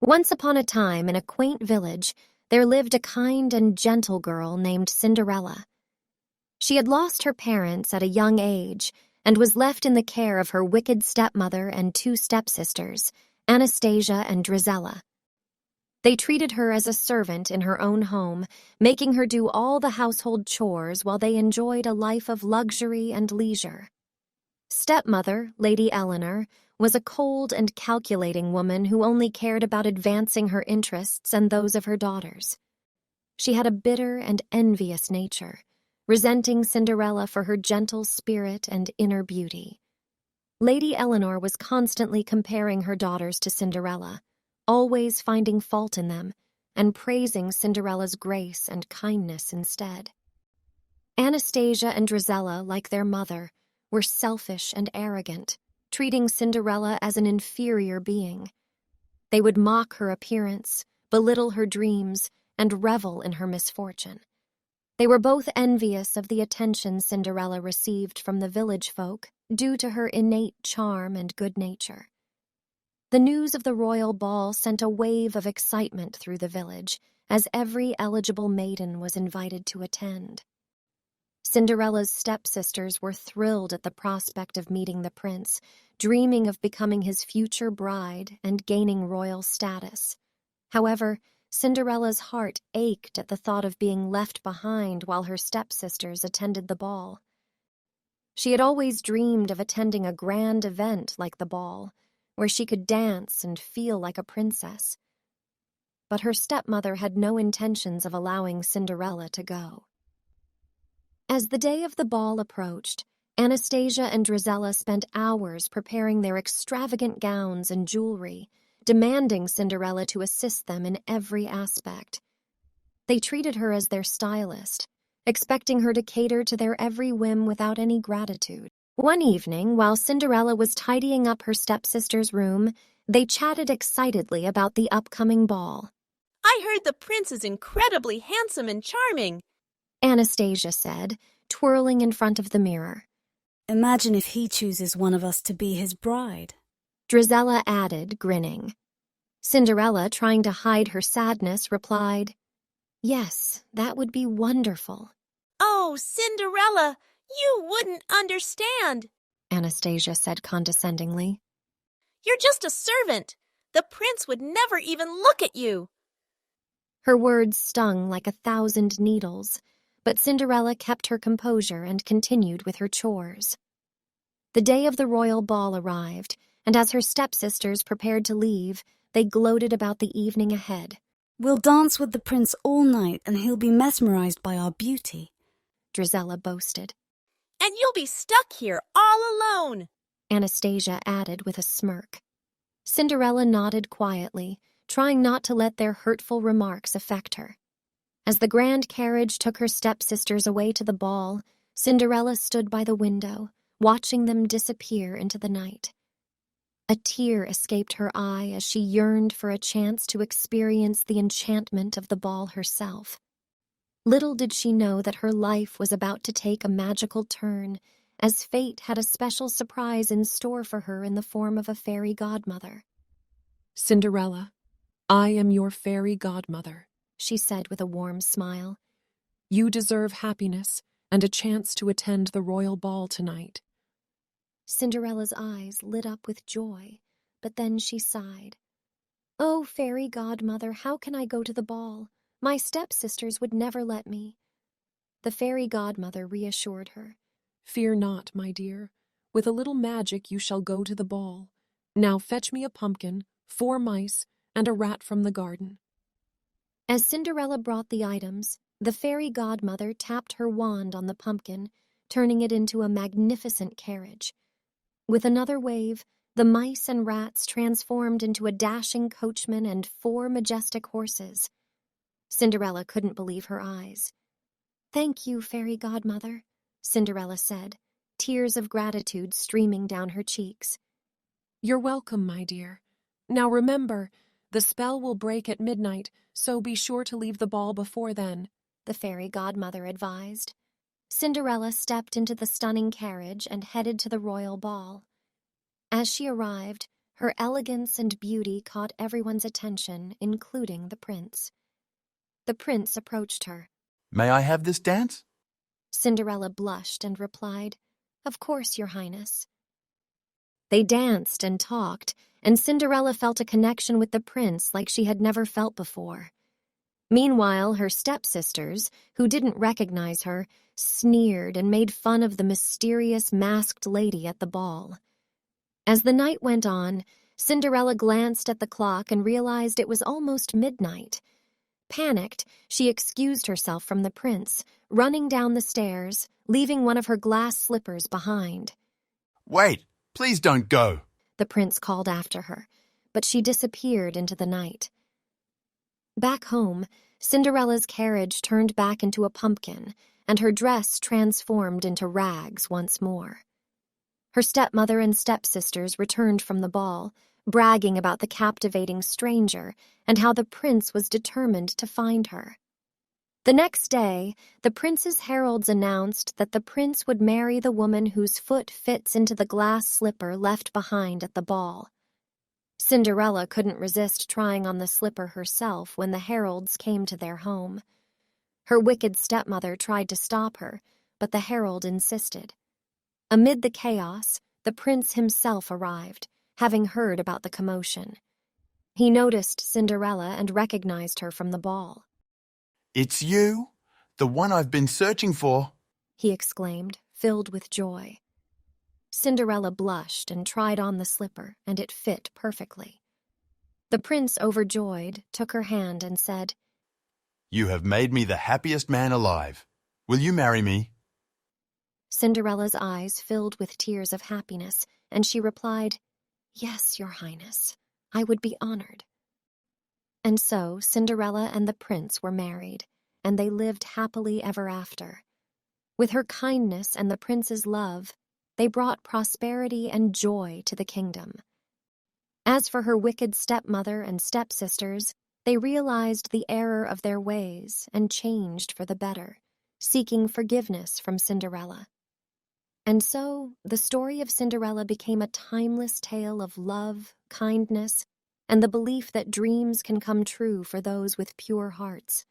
Once upon a time, in a quaint village, there lived a kind and gentle girl named Cinderella. She had lost her parents at a young age and was left in the care of her wicked stepmother and two stepsisters, Anastasia and Drizella. They treated her as a servant in her own home, making her do all the household chores while they enjoyed a life of luxury and leisure. Stepmother, Lady Eleanor, was a cold and calculating woman who only cared about advancing her interests and those of her daughters. She had a bitter and envious nature, resenting Cinderella for her gentle spirit and inner beauty. Lady Eleanor was constantly comparing her daughters to Cinderella, always finding fault in them, and praising Cinderella's grace and kindness instead. Anastasia and Drizella, like their mother, were selfish and arrogant, treating Cinderella as an inferior being. They would mock her appearance, belittle her dreams, and revel in her misfortune. They were both envious of the attention Cinderella received from the village folk due to her innate charm and good nature. The news of the royal ball sent a wave of excitement through the village, as every eligible maiden was invited to attend. Cinderella's stepsisters were thrilled at the prospect of meeting the prince, dreaming of becoming his future bride and gaining royal status. However, Cinderella's heart ached at the thought of being left behind while her stepsisters attended the ball. She had always dreamed of attending a grand event like the ball, where she could dance and feel like a princess. But her stepmother had no intentions of allowing Cinderella to go. As the day of the ball approached, Anastasia and Drizella spent hours preparing their extravagant gowns and jewelry, demanding Cinderella to assist them in every aspect. They treated her as their stylist, expecting her to cater to their every whim without any gratitude. One evening, while Cinderella was tidying up her stepsister's room, they chatted excitedly about the upcoming ball. "I heard the prince is incredibly handsome and charming," Anastasia said, twirling in front of the mirror. "Imagine if he chooses one of us to be his bride," Drizella added, grinning. Cinderella, trying to hide her sadness, replied, "Yes, that would be wonderful." "Oh, Cinderella, you wouldn't understand," Anastasia said condescendingly. "You're just a servant. The prince would never even look at you." Her words stung like 1,000 needles, but Cinderella kept her composure and continued with her chores. The day of the royal ball arrived, and as her stepsisters prepared to leave, they gloated about the evening ahead. "We'll dance with the prince all night and he'll be mesmerized by our beauty," Drizella boasted. "And you'll be stuck here all alone," Anastasia added with a smirk. Cinderella nodded quietly, trying not to let their hurtful remarks affect her. As the grand carriage took her stepsisters away to the ball, Cinderella stood by the window, watching them disappear into the night. A tear escaped her eye as she yearned for a chance to experience the enchantment of the ball herself. Little did she know that her life was about to take a magical turn, as fate had a special surprise in store for her in the form of a fairy godmother. "Cinderella, I am your fairy godmother," she said with a warm smile. "You deserve happiness and a chance to attend the royal ball tonight." Cinderella's eyes lit up with joy, but then she sighed. "Oh, fairy godmother, how can I go to the ball? My stepsisters would never let me." The fairy godmother reassured her. "Fear not, my dear. With a little magic you shall go to the ball. Now fetch me a pumpkin, 4 mice, and a rat from the garden." As Cinderella brought the items, the fairy godmother tapped her wand on the pumpkin, turning it into a magnificent carriage. With another wave, the mice and rats transformed into a dashing coachman and 4 majestic horses. Cinderella couldn't believe her eyes. "Thank you, fairy godmother," Cinderella said, tears of gratitude streaming down her cheeks. "You're welcome, my dear. Now remember, the spell will break at midnight, so be sure to leave the ball before then," the fairy godmother advised. Cinderella stepped into the stunning carriage and headed to the royal ball. As she arrived, Her elegance and beauty caught everyone's attention, including the prince. The prince approached her. May I have this dance? Cinderella blushed and replied, "Of course, Your Highness." They danced and talked, and Cinderella felt a connection with the prince like she had never felt before. Meanwhile, her stepsisters, who didn't recognize her, sneered and made fun of the mysterious masked lady at the ball. As the night went on, Cinderella glanced at the clock and realized it was almost midnight. Panicked, she excused herself from the prince, running down the stairs, leaving one of her glass slippers behind. Wait, please don't go. The prince called after her, but she disappeared into the night. Back home, Cinderella's carriage turned back into a pumpkin, and her dress transformed into rags once more. Her stepmother and stepsisters returned from the ball, bragging about the captivating stranger and how the prince was determined to find her. The next day, the prince's heralds announced that the prince would marry the woman whose foot fits into the glass slipper left behind at the ball. Cinderella couldn't resist trying on the slipper herself when the heralds came to their home. Her wicked stepmother tried to stop her, but the herald insisted. Amid the chaos, the prince himself arrived, having heard about the commotion. He noticed Cinderella and recognized her from the ball. It's you? The one I've been searching for? He exclaimed, filled with joy. Cinderella blushed and tried on the slipper, and it fit perfectly. The prince, overjoyed, took her hand and said, You have made me the happiest man alive. Will you marry me? Cinderella's eyes filled with tears of happiness, and she replied, Yes, Your Highness, I would be honored. And so Cinderella and the prince were married, and they lived happily ever after. With her kindness and the prince's love, they brought prosperity and joy to the kingdom. As for her wicked stepmother and stepsisters, they realized the error of their ways and changed for the better, seeking forgiveness from Cinderella. And so, the story of Cinderella became a timeless tale of love, kindness, and the belief that dreams can come true for those with pure hearts.